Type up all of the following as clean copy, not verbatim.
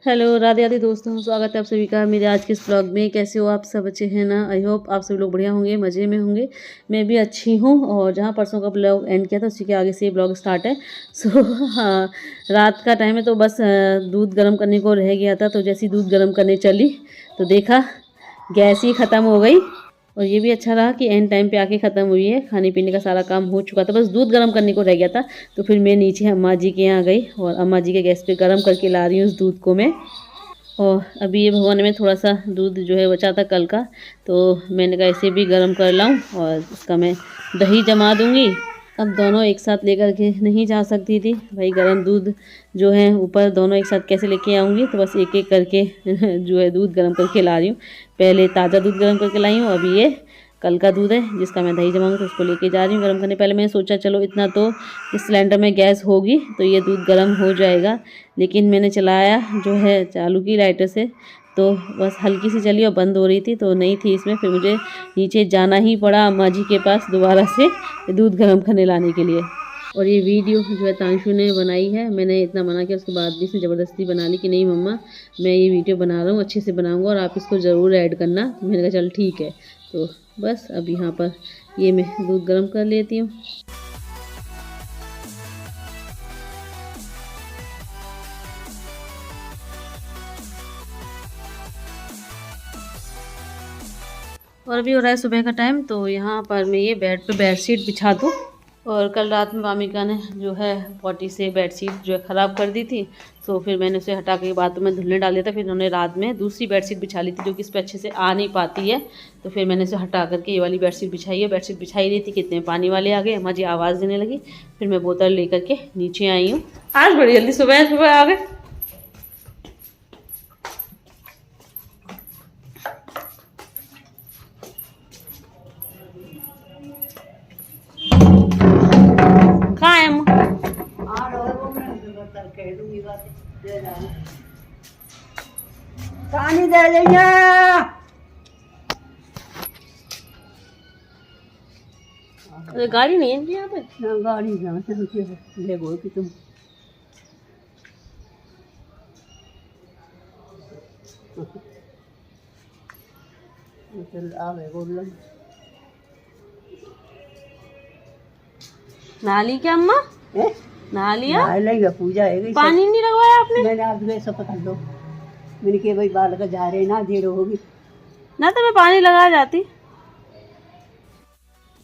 Hello Radhe Radhe दोस्तों, स्वागत है आप सभी का मेरे आज के इस ब्लॉग में। कैसे हो आप सब? अच्छे हैं ना? आई होप आप सभी लोग बढ़िया होंगे, मज़े में होंगे। मैं भी अच्छी हूँ। और जहाँ परसों का ब्लॉग एंड किया था उसी के आगे से ये ब्लॉग स्टार्ट है। सो हाँ, रात का टाइम है तो बस दूध गर्म करने को रह गया था। तो जैसे ही दूध गर्म करने चली तो देखा गैस ही ख़त्म हो गई। और ये भी अच्छा रहा कि एंड टाइम पे आके ख़त्म हुई है। खाने पीने का सारा काम हो चुका था, बस दूध गर्म करने को रह गया था। तो फिर मैं नीचे अम्मा जी के यहाँ गई और अम्मा जी के गैस पे गर्म करके ला रही हूँ उस दूध को मैं। और अभी ये भगोने में थोड़ा सा दूध जो है बचा था कल का, तो मैंने कहा इसे भी गर्म कर लाऊं और इसका मैं दही जमा दूंगी। अब दोनों एक साथ लेकर के नहीं जा सकती थी भाई, गर्म दूध जो है ऊपर दोनों एक साथ कैसे लेके आऊँगी। तो बस एक एक करके जो है दूध गर्म करके ला रही हूँ। पहले ताज़ा दूध गर्म करके लाई हूँ, अभी ये कल का दूध है जिसका मैं दही जमाऊंगी, तो उसको लेके जा रही हूँ गर्म करने। पहले मैंने सोचा चलो इतना तो इस सिलेंडर में गैस होगी तो ये दूध गर्म हो जाएगा, लेकिन मैंने चलाया जो है चालू की लाइटर से, तो बस हल्की सी चली और बंद हो रही थी तो नहीं थी इसमें। फिर मुझे नीचे जाना ही पड़ा अम्मा जी के पास दोबारा से दूध गर्म करने लाने के लिए। और ये वीडियो जो है तांशु ने बनाई है। मैंने इतना मना किया उसके बाद भी इसने ज़बरदस्ती बना ली कि नहीं मम्मा मैं ये वीडियो बना रहा हूँ, अच्छे से बनाऊँगा और आप इसको ज़रूर ऐड करना। तो मैंने कहा चल ठीक है। तो बस अब यहाँ पर ये मैं दूध गर्म कर लेती हूँ। और अभी हो रहा है सुबह का टाइम, तो यहाँ पर मैं ये बेड पे बेडशीट बिछा दूँ। और कल रात में मामिका ने जो है पॉटी से बेडशीट जो है ख़राब कर दी थी, तो फिर मैंने उसे हटा के बाद में धुलने डाल दिया था। फिर उन्होंने रात में दूसरी बेडशीट बिछा ली थी जो कि इस पर अच्छे से आ नहीं पाती है। तो फिर मैंने उसे हटा करके ये वाली बेडशीट बिछाई है। बेडशीट बिछाई रही थी, कितने पानी वाले आ गए, अम्मा जी आवाज़ देने लगी। फिर मैं बोतल ले करके नीचे आई हूँ। आज बड़ी जल्दी सुबह सुबह आ गए। कहाँ है अम्मा? पानी दे देंगे। गाड़ी नहीं है यहाँ पे? ना गाड़ी जहाँ से हमसे ले गो कि तुम चल आवे बोल नहा ली क्या अम्मा? नहा लिया? लेगा पूजा है। पानी नहीं लगवाया आपने? मैंने आप जो सब पकड़ लो। मैंने कहा भाई बाल का जा रहे ना देर होगी ना, तो मैं पानी लगा जाती।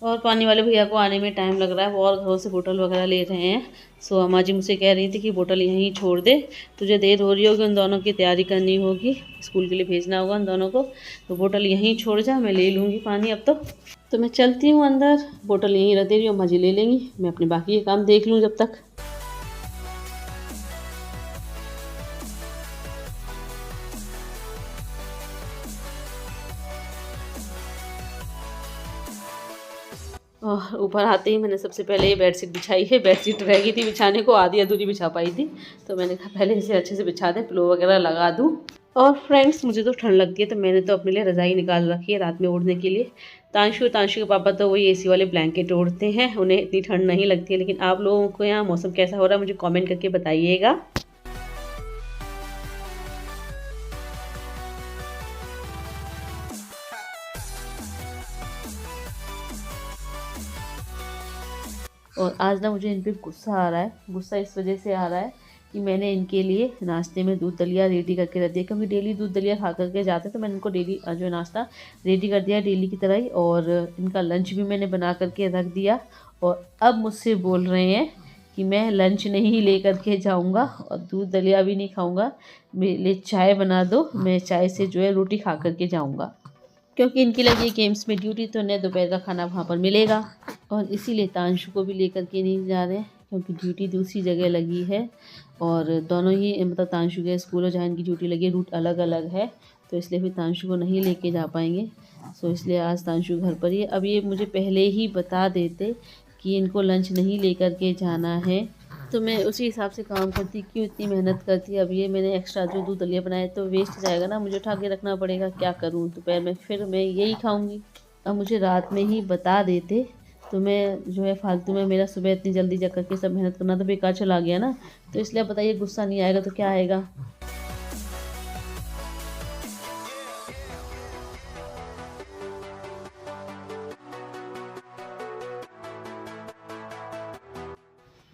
और पानी वाले भैया को आने में टाइम लग रहा है, वो और घरों से बोतल वगैरह ले रहे हैं। सो अम्मा जी मुझसे कह रही थी कि बोतल यहीं छोड़ दे, तुझे देर हो रही होगी, उन दोनों की तैयारी करनी होगी, स्कूल के लिए भेजना होगा उन दोनों को, तो बोतल यहीं छोड़ जा, मैं ले लूँगी पानी अब तो मैं चलती हूँ अंदर। बोतल यहीं रख दे रही हूँ, अम्मा जी ले लेंगी, मैं अपने बाकी के काम देख लूँ जब तक। और ऊपर आते ही मैंने सबसे पहले ये बेडशीट बिछाई है। बेडशीट रह गई थी बिछाने को, आधी अधूरी बिछा पाई थी, तो मैंने कहा पहले इसे अच्छे से बिछा दें, पिलो वगैरह लगा दूँ। और फ्रेंड्स मुझे तो ठंड लगती है, तो मैंने तो अपने लिए रज़ाई निकाल रखी है रात में ओढ़ने के लिए। तांशु के पापा तो वही एसी वाले ब्लैंकेट ओढ़ते हैं, उन्हें इतनी ठंड नहीं लगती है। लेकिन आप लोगों को यहाँ मौसम कैसा हो रहा है मुझे कॉमेंट करके बताइएगा। और आज ना मुझे इन पर गुस्सा आ रहा है। गुस्सा इस वजह से आ रहा है कि मैंने इनके लिए नाश्ते में दूध दलिया रेडी करके रख दिया, क्योंकि डेली दूध दलिया खा करके जाते हैं, तो मैंने इनको डेली जो नाश्ता रेडी कर दिया डेली की तरह ही। और इनका लंच भी मैंने बना करके रख दिया। और अब मुझसे बोल रहे हैं कि मैं लंच नहीं ले करके जाऊँगा और दूध दलिया भी नहीं खाऊँगा, मेरे लिए चाय बना दो, मैं चाय से जो है रोटी खा करके जाऊँगा, क्योंकि इनकी लगी गेम्स में ड्यूटी, तो उन्हें दोपहर का खाना वहाँ पर मिलेगा। और इसीलिए तांशु को भी लेकर के नहीं जा रहे हैं, क्योंकि ड्यूटी दूसरी जगह लगी है। और दोनों ही मतलब तांशु के स्कूल और जहाँ इनकी ड्यूटी लगी है रूट अलग अलग है, तो इसलिए फिर तांशु को नहीं लेके जा पाएंगे। सो इसलिए आज तांशु घर पर ही है। अब ये मुझे पहले ही बता देते कि इनको लंच नहीं लेकर के जाना है, तो मैं उसी हिसाब से काम करती, क्यों इतनी मेहनत करती। अब ये मैंने एक्स्ट्रा जो दूध दलिया बनाया तो वेस्ट जाएगा ना, मुझे उठा के रखना पड़ेगा, क्या करूँ दोपहर में, फिर मैं यही खाऊंगी। अब मुझे रात में ही बता देते तो मैं जो है फालतू में मेरा सुबह इतनी जल्दी जा करके सब मेहनत करना तो बेकार चला गया ना। तो इसलिए बताइए गुस्सा नहीं आएगा तो क्या आएगा।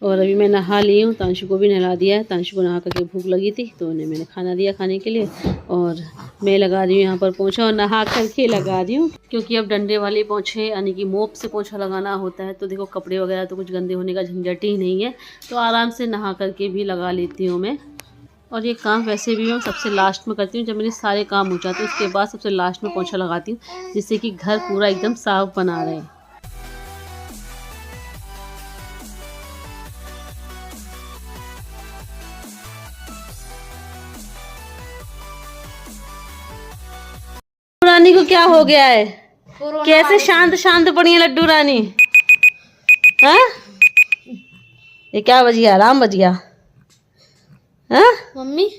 और अभी मैं नहा ली हूँ, तांशु को भी नहला दिया है। तांशु को नहा करके भूख लगी थी तो उन्हें मैंने खाना दिया खाने के लिए, और मैं लगा रही हूँ यहाँ पर पोंछा, और नहा करके लगा रही हूँ क्योंकि अब डंडे वाले पोंछे यानी कि मोप से पोंछा लगाना होता है। तो देखो कपड़े वगैरह तो कुछ गंदे होने का झंझट ही नहीं है, तो आराम से नहा करके भी लगा लेती हूँ मैं। और ये काम वैसे भी मैं सबसे लास्ट में करती हूँ, जब मेरे सारे काम हो जाते हैं उसके बाद सबसे लास्ट में पोंछा लगाती हूँ, जिससे कि घर पूरा एकदम साफ बना रहे। रानी को क्या हो गया है? कैसे शांत शांत पड़ी है लड्डू रानी? हाँ, ये क्या बज गया? आराम बज गया? हाँ मम्मी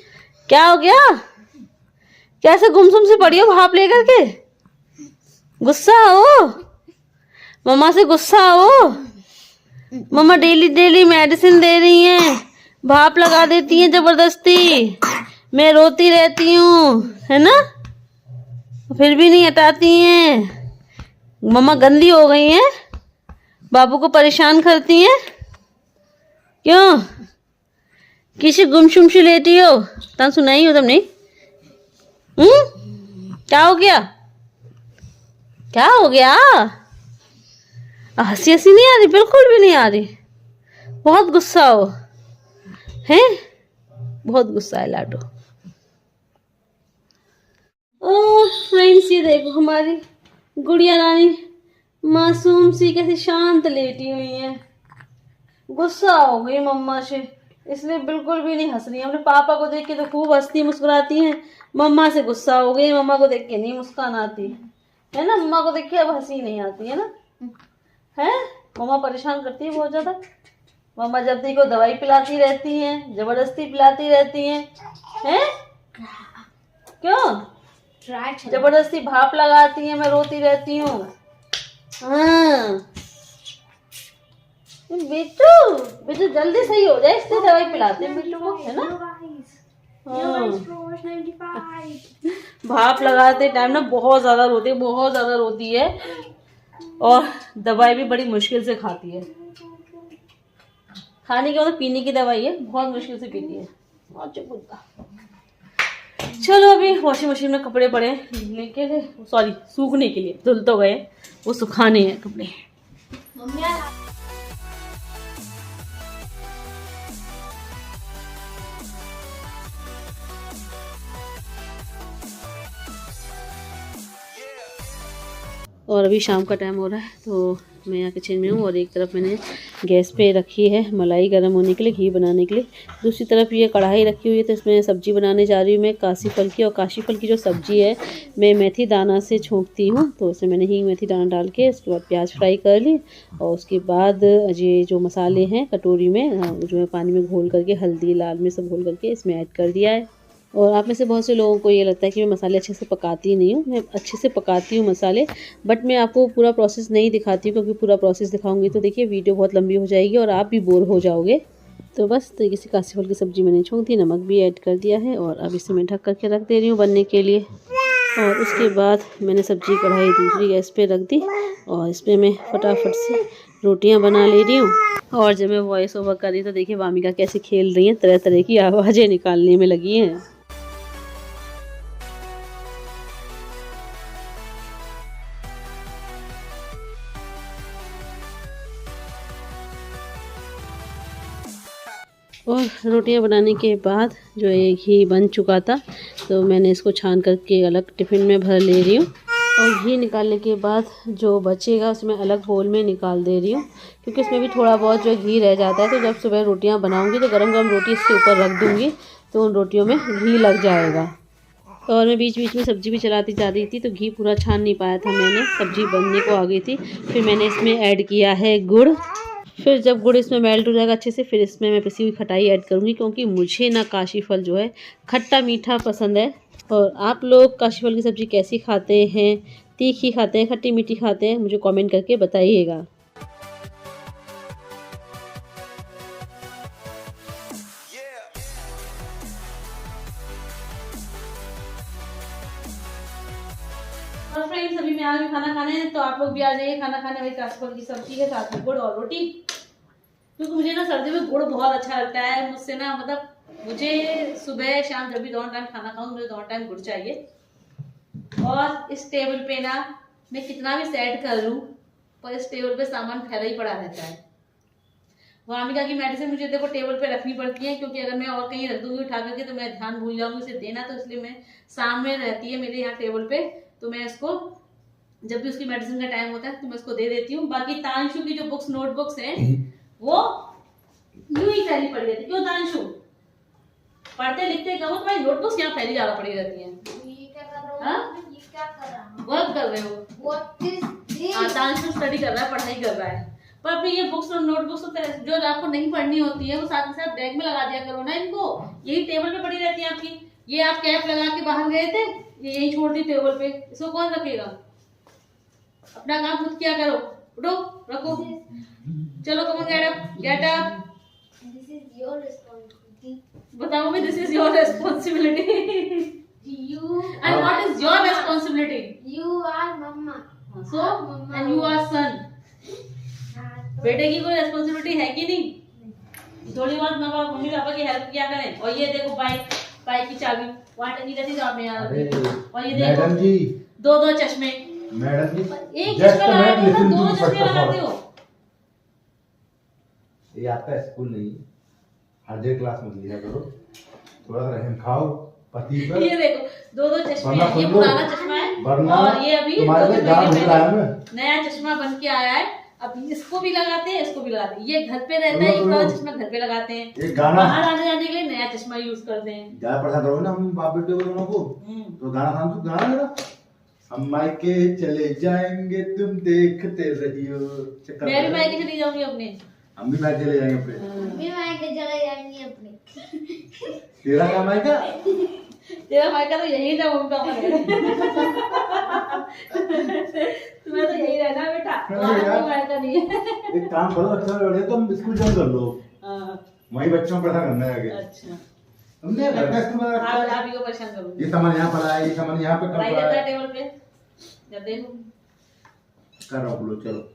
क्या हो गया? कैसे गुमसुम से पड़ी हो भाप लेकर के? गुस्सा हो? मम्मा से गुस्सा हो? मम्मा डेली डेली मेडिसिन दे रही हैं, भाप लगा देती हैं जबरदस्ती, मैं रोती रहती हूँ, है ना? फिर भी नहीं हटाती हैं। मम्मा गंदी हो गई हैं, बाबू को परेशान करती हैं। क्यों? किसी गुमसुम से लेती हो? ता सुनाई हो तुमने? क्या हो गया? क्या हो गया? हंसी हंसी नहीं आ रही, बिल्कुल भी नहीं आ रही। बहुत गुस्सा हो हैं? बहुत गुस्सा है लाडो। ओह फ्रेंड्स, ये देखो हमारी गुड़िया रानी मासूम सी कैसी शांत लेटी हुई है। गुस्सा हो गई मम्मा से, इसलिए बिल्कुल भी नहीं हंस रही है। अपने पापा को देख के तो खूब हंसती मुस्कुराती हैं, मम्मा से गुस्सा हो गई। मम्मा को देख के नहीं मुस्कान आती है ना, मम्मा को देख के अब हंसी नहीं आती है ना, है? मम्मा परेशान करती है बहुत ज्यादा। मम्मा जब देखो दवाई पिलाती रहती हैं, जबरदस्ती पिलाती रहती हैं, हैं? क्यों? जबरदस्ती भाप लगाती है, मैं रोती रहती हूँ। हाँ बिट्टू, बिट्टू जल्दी सही हो जाए, इसलिए दवाई पिलाते हैं बिट्टू को, है ना? हाँ। भाप लगाते टाइम ना बहुत ज्यादा रोती है, बहुत ज्यादा रोती है, और दवाई भी बड़ी मुश्किल से खाती है। खाने के मतलब पीने की दवाई है, बहुत मुश्किल से पीती है। चलो अभी वॉशिंग मशीन में कपड़े पड़े धुलने के लिए, सॉरी सूखने के लिए, धुल तो गए, वो सुखाने हैं कपड़े। और अभी शाम का टाइम हो रहा है, तो मैं यहाँ किचन में हूँ, और एक तरफ मैंने गैस पे रखी है मलाई गर्म होने के लिए, घी बनाने के लिए। दूसरी तरफ ये कढ़ाई रखी हुई है, तो इसमें सब्जी बनाने जा रही हूँ मैं काशी फल की। और काशी फल की जो सब्जी है मैं मेथी दाना से छोंकती हूँ, तो उसमें मैंने हींग मेथी दाना डाल के उसके बाद प्याज फ्राई कर ली, और उसके बाद ये जो मसाले हैं कटोरी में जो है पानी में घोल करके, हल्दी लाल मिर्च सब घोल करके इसमें ऐड कर दिया है। और आप में से बहुत से लोगों को ये लगता है कि मैं मसाले अच्छे से पकाती नहीं हूँ। मैं अच्छे से पकाती हूँ मसाले, बट मैं आपको पूरा प्रोसेस नहीं दिखाती हूँ, क्योंकि पूरा प्रोसेस दिखाऊंगी तो देखिए वीडियो बहुत लंबी हो जाएगी और आप भी बोर हो जाओगे। तो बस तरीके से काशी फल की सब्ज़ी मैंने छोंक दी, नमक भी ऐड कर दिया है, और अब इसे मैं ढक करके रख दे रही हूँ बनने के लिए। और उसके बाद मैंने सब्ज़ी कढ़ाई दूसरी गैस पे रख दी, और इस पर मैं फटाफट से रोटियां बना ले रही हूँ। और जब मैं वॉइस ओवर कर रही तो देखिए वामिका कैसे खेल रही हैं, तरह तरह की आवाज़ें निकालने में लगी हैं। और रोटियां बनाने के बाद जो है घी बन चुका था, तो मैंने इसको छान करके अलग टिफ़िन में भर ले रही हूँ। और घी निकालने के बाद जो बचेगा उसमें अलग बोल में निकाल दे रही हूँ, क्योंकि इसमें भी थोड़ा बहुत जो घी रह जाता है। तो जब सुबह रोटियां बनाऊंगी तो गरम गरम रोटी इसके ऊपर रख दूँगी, तो उन रोटियों में घी लग जाएगा। और मैं बीच बीच में सब्ज़ी भी चलाती जा रही थी, तो घी पूरा छान नहीं पाया था मैंने, सब्ज़ी बनने को आ गई थी। फिर मैंने इसमें ऐड किया है गुड़। फिर जब गुड़ इसमें मेल्ट हो जाएगा अच्छे से, फिर इसमें मैं पिसी हुई खटाई ऐड करूँगी, क्योंकि मुझे ना काशी फल जो है खट्टा मीठा पसंद है। और आप लोग काशी फल की सब्ज़ी कैसी खाते हैं? तीखी खाते हैं, खट्टी मीठी खाते हैं? मुझे कमेंट करके बताइएगा। और फ्रेंड्स अभी मैं आ गई खाना खाने, तो आप लोग भी आ जाइए खाना खाने। वही काशी फल की सब्ज़ी है, साथ में गुड़ और रोटी। क्योंकि मुझे ना सर्दी में गुड़ बहुत अच्छा लगता है। मुझसे ना मतलब मुझे सुबह शाम जब भी दोनों टाइम खाना खाऊं मुझे दोनों टाइम गुड़ चाहिए। और इस टेबल पे ना मैं कितना भी सेट कर लूं पर इस टेबल पे सामान फैला ही पड़ा रहता है। वामिका की मेडिसिन मुझे देखो टेबल पे रखनी पड़ती है, क्योंकि अगर मैं और कहीं रख दूंगी उठा करके तो मैं ध्यान भूल जाऊंगी इसे देना, तो इसलिए मैं सामने रहती है मेरे यहाँ टेबल पे, तो मैं इसको जब भी उसकी मेडिसिन का टाइम होता है तो मैं उसको दे देती हूँ। बाकी तांशु की जो बुक्स नोटबुक्स हैं वो यूं ही फैली पड़ी रहती है। क्यों तांशु, पढ़ते लिखते कहो तुम्हारी नोटबुक्स यहाँ फैली ज्यादा पड़ी रहती है। वर्क कर रहे हो? हाँ, तांशु स्टडी कर रहा है, पढ़ाई कर रहा है। पर अपनी ये बुक्स और नोटबुक्स जो आपको नहीं पढ़नी होती है वो साथ ही साथ बैग में लगा दिया करो ना इनको। यही टेबल पे पड़ी रहती है आपकी। ये आप कैप लगा के बाहर गए थे, ये यही छोड़ दी टेबल पे, इसको कौन रखेगा? अपना काम खुद किया करो। उठो, रखो, चलो कम गेट अप। बताओ भी, this is your responsibility. And what is your responsibility? You are mama. So and you are son. बेटे की कोई रेस्पॉन्सिबिलिटी है कि नहीं? थोड़ी बहुत मम्मी पापा की हेल्प किया करें। और ये देखो बाइक की चाबी वहाँ टंगी रहती है में यार। और ये देखो मैडम जी, दो चश्मे। मैडम जी, एक चश्मा लगाते हो ना, दो चश्मे लगाते हो। ये आपका स्कूल नहीं, हर जगह क्लास में लिया करो, थोड़ा सा रहम खाओ पति पर। ये देखो दो चश्मे हैं, ये पुराना चश्मा है और ये अभी नया चश्मा बन के आया है। अब इसको भी लगाते हैं, इसको भी लगाते हैं। ये घर पे रहता है, ये पुराना चश्मा घर पे लगाते हैं। बाहर आने जाने के लिए नया चश्मा यूज करते हैं। ज्यादा परेशान करोगे ना हम बाप बेटे को दोनों को, तो गाना मेरा हम मायके चले जाएंगे तुम देखते रहियो। मैं भी मायके चली जाऊंगी अपने। हम भी मायके चले जाएंगे अपने। भी मायके चले जाएंगे अपने। तेरा क्या मायका? तेरा मायका तो यही था, मम्मी पापा है। तुम्हें तो यही रहना बेटा, कोई मायका नहीं है। एक काम करो, अच्छा बढ़िया तो हम स्कूल ज्वाइन कर लो, वही बच्चों को परेशान करना है आगे। अच्छा, हमने स्कूल में आप ही को परेशान करूंगी। ये सामान यहाँ पड़ा है, ये सामान यहाँ पे पढ़ाई करता है टेबल पे, जब देखो कर रहा हूँ। चलो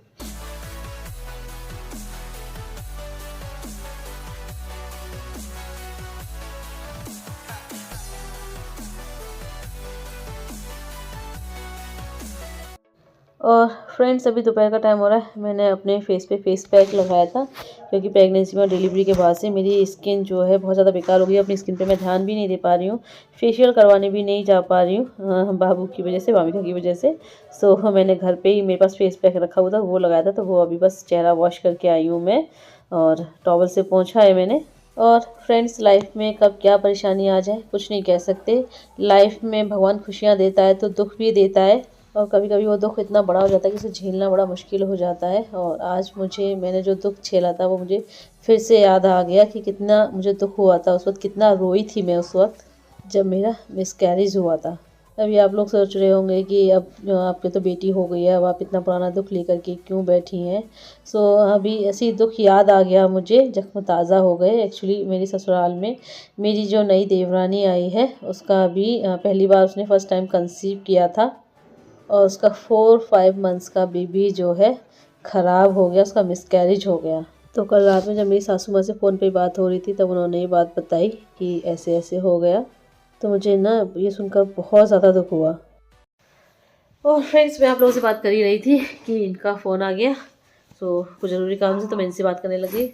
और फ्रेंड्स अभी दोपहर का टाइम हो रहा है। मैंने अपने फेस पे फेस पैक लगाया था, क्योंकि प्रेगनेंसी में डिलीवरी के बाद से मेरी स्किन जो है बहुत ज़्यादा बेकार हो गई है। अपनी स्किन पे मैं ध्यान भी नहीं दे पा रही हूँ, फेशियल करवाने भी नहीं जा पा रही हूँ बाबू की वजह से, वामिका की वजह से। सो मैंने घर पे ही, मेरे पास फेस पैक रखा हुआ था, वो लगाया था। तो वो अभी बस चेहरा वॉश करके आई हूँ मैं, और टॉवल से पोंछा है मैंने। और फ्रेंड्स, लाइफ में कब क्या परेशानी आ जाए कुछ नहीं कह सकते। लाइफ में भगवान खुशियाँ देता है तो दुख भी देता है, और कभी कभी वो दुख इतना बड़ा हो जाता है कि उसे झेलना बड़ा मुश्किल हो जाता है। और आज मैंने जो दुख झेला था वो मुझे फिर से याद आ गया कि कितना मुझे दुख हुआ था उस वक्त, कितना रोई थी मैं उस वक्त जब मेरा मिसकैरेज हुआ था। अभी आप लोग सोच रहे होंगे कि अब आपकी तो बेटी हो गई है, अब आप इतना पुराना दुख लेकर के क्यों बैठी हैं। सो अभी ऐसी दुख याद आ गया मुझे, जख्म ताज़ा हो गए। एक्चुअली मेरी ससुराल में मेरी जो नई देवरानी आई है उसका अभी पहली बार उसने फर्स्ट टाइम कंसीव किया था, और उसका 4-5 मंथ्स का बेबी जो है ख़राब हो गया, उसका मिसकैरेज हो गया। तो कल रात में जब मेरी सासू माँ से फ़ोन पे बात हो रही थी तब उन्होंने ये बात बताई कि ऐसे ऐसे हो गया। तो मुझे ना ये सुनकर बहुत ज़्यादा दुख हुआ। और फ्रेंड्स, मैं आप लोगों से बात कर ही रही थी कि इनका फ़ोन आ गया। तो कुछ ज़रूरी काम से तो मैं इनसे बात करने लगी,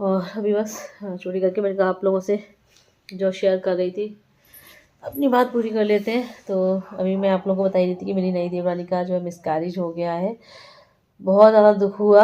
और अभी बस चोरी करके मैंने कहा आप लोगों से जो शेयर कर रही थी अपनी बात पूरी कर लेते हैं। तो अभी मैं आप लोगों को बता ही रही थी कि मेरी नई देवरानी का जो है मिसकैरेज हो गया है। बहुत ज़्यादा दुख हुआ,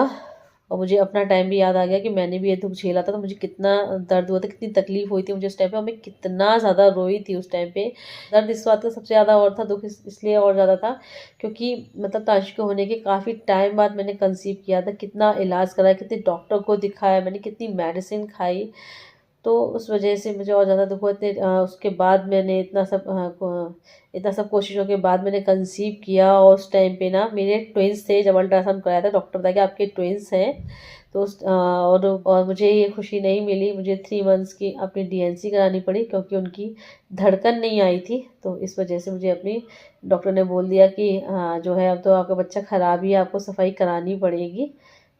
और मुझे अपना टाइम भी याद आ गया कि मैंने भी ये दुख झेला था, तो मुझे कितना दर्द हुआ था, कितनी तकलीफ़ हुई थी मुझे उस टाइम पे, और मैं कितना ज़्यादा रोई थी उस टाइम पे। दर्द इस बात का सबसे ज़्यादा और था, दुख इसलिए और ज़्यादा था क्योंकि मतलब ताशु के होने के काफ़ी टाइम बाद मैंने कंसीव किया था। कितना इलाज कराया, कितने डॉक्टर को दिखाया मैंने, कितनी मेडिसिन खाई, तो उस वजह से मुझे और ज़्यादा दुख हुआ। उसके बाद मैंने इतना सब कोशिशों के बाद मैंने कंसीव किया, और उस टाइम पे ना मेरे ट्विंस थे। जब अल्ट्रासाउंड कराया था डॉक्टर बताया कि आपके ट्विंस हैं। तो और मुझे ये खुशी नहीं मिली, मुझे 3 मंथ्स की अपनी DNC करानी पड़ी क्योंकि उनकी धड़कन नहीं आई थी। तो इस वजह से मुझे अपनी डॉक्टर ने बोल दिया कि जो है अब तो आपका बच्चा ख़राब ही है, आपको सफाई करानी पड़ेगी।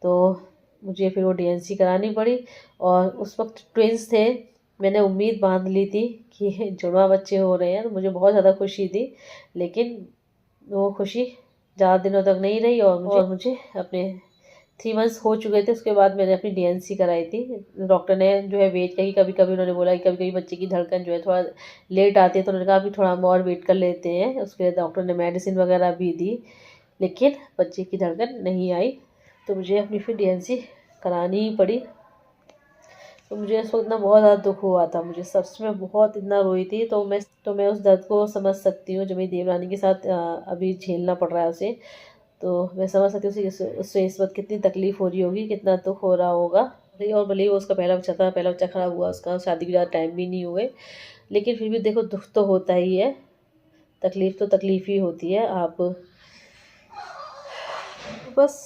तो मुझे फिर वो डीएनसी करानी पड़ी। और उस वक्त ट्विंस थे, मैंने उम्मीद बांध ली थी कि जुड़वा बच्चे हो रहे हैं, तो मुझे बहुत ज़्यादा खुशी थी। लेकिन वो खुशी ज़्यादा दिनों तक नहीं रही और मुझे अपने 3 मंथ्स हो चुके थे, उसके बाद मैंने अपनी डीएनसी कराई थी। डॉक्टर ने जो है वेट कही, कभी कभी उन्होंने बोला कि कभी कभी बच्चे की धड़कन जो है थोड़ा लेट आती है, तो उन्होंने कहा अभी थोड़ा हम और वेट कर लेते हैं। उसके लिए डॉक्टर ने मेडिसिन वगैरह भी दी, लेकिन बच्चे की धड़कन नहीं आई, तो मुझे अपनी फिर डीएनसी करानी ही पड़ी। तो मुझे उस वक्त ना बहुत ज़्यादा दुख हुआ था, मुझे सच में बहुत इतना रोई थी। तो मैं उस दर्द को समझ सकती हूँ जो मेरी देवरानी के साथ अभी झेलना पड़ रहा है उसे। तो मैं समझ सकती हूँ उससे इस वक्त कितनी तकलीफ़ हो रही होगी, कितना दुख हो रहा होगा। और भले ही वो उसका पहला बच्चा था, पहला बच्चा ख़राब हुआ उसका, शादी के ज़्यादा टाइम भी नहीं हुए, लेकिन फिर भी देखो दुख तो होता ही है, तकलीफ़ तो तकलीफ़ ही होती है। आप बस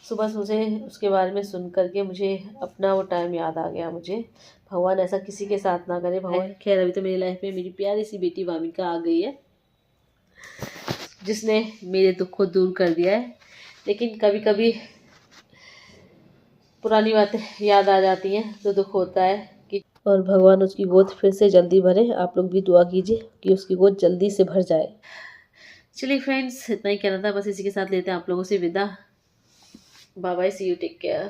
सुबह मुझे उसके बारे में सुन करके मुझे अपना वो टाइम याद आ गया। मुझे भगवान ऐसा किसी के साथ ना करे। भगवान खैर अभी तो मेरी लाइफ में मेरी प्यारी सी बेटी वामिका आ गई है, जिसने मेरे दुख को दूर कर दिया है। लेकिन कभी कभी पुरानी बातें याद आ जाती हैं तो दुख होता है कि, और भगवान उसकी गोद फिर से जल्दी भरे। आप लोग भी दुआ कीजिए कि उसकी गोद जल्दी से भर जाए। चलिए फ्रेंड्स, इतना ही कहना था, बस इसी के साथ लेते हैं आप लोगों से विदा। Bye bye, see you, take care.